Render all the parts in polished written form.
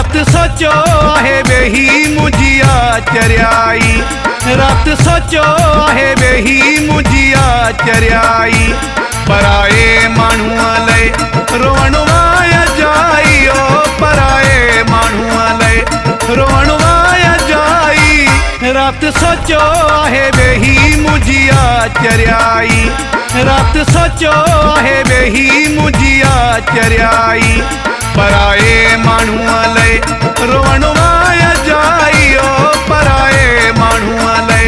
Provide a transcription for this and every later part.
रात सोचो आहे वेही मुझिया चरियाई, रात सोचो आहे वेही मुझिया चरियाई। पराए माण्हूअ लय रोअण वाया जाई, ओ पराए माण्हूअ लय रोअण वाया जाई। रात सोचो आहे वेही मुझिया चरियाई, रात सोचो आहे वेही मुझिया चरियाई। पराए माण्हूअ लय रोअण वाया जाई, ओ पराए माण्हूअ लय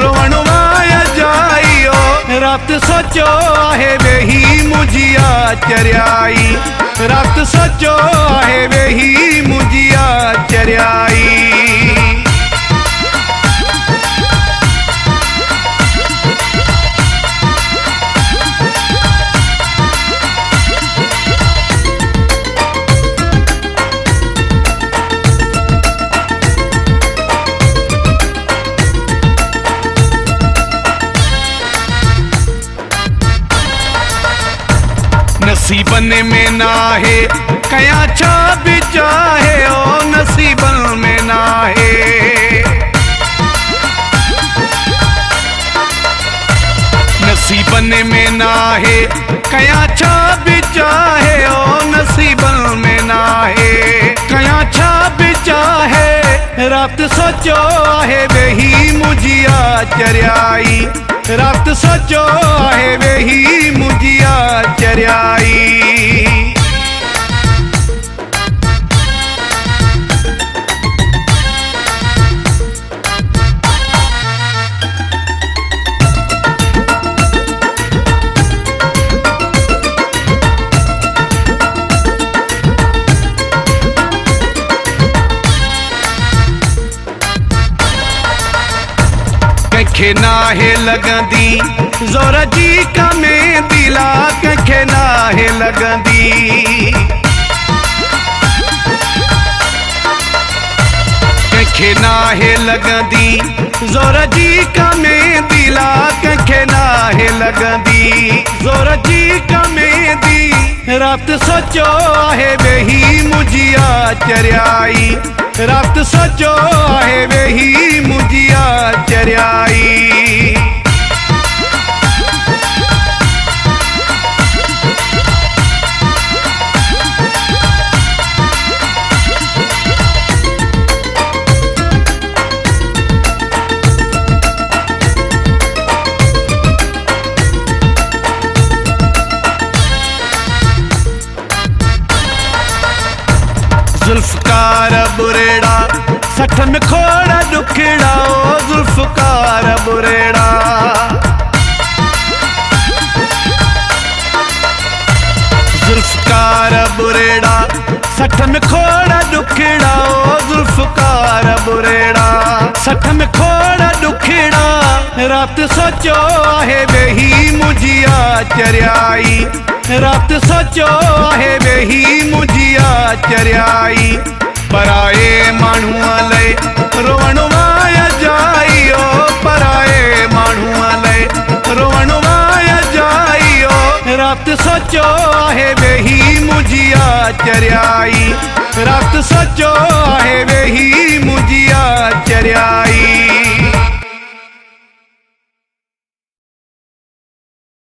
रोअण वाया जाई। ओ रात सोचो आहे वेही मुझिया चरियाई, रात सोचो आहे वेही मुझिया चरियाई। नसीबन में ना है कया छा भी चाहे, ओ नसीबन में ना है। नसीबन में ना है कया छा भी चाहे, ओ नसीबन में ना है कया छा भी चाहे। रात सोचो आहे वेही मुझिया चरियाई, रात सोचो आहे वेही मुझिया चरियाई। कंखे नाहे लगंदी ज़ोर जी कमे दिला, कंखे नाहे लगंदी। कंखे नाहे लगंदी ज़ोर जी कमे दिला, कंखे नाहे लगंदी ज़ोर जी कमे दी। रात सोचो आहे वेही मुझिया चरियाई, रात सोचो आहे वेही मुझिया चरियाई। जुल्फकार बुरेड़ा सठ में खोड़ा दुखड़ा, ओ जुल्फकार बुरेड़ा। जुल्फकार बुरेड़ा सठ में खोड़ा दुखड़ा, ओ जुल्फकार बुरेड़ा सठ में खोड़ा दुखड़ा। रात सोचो आहे वेही मुझिया चरियाई, रात सोचो आहे वेही मुझिया चरियाई। पराए माण्हूअ लय रोअण वाया जाई, ओ पराए माण्हूअ लय रोअण वाया जाई। ओ रात सोचो आहे वेही मुझिया चरियाई, रात सोचो आहे वेही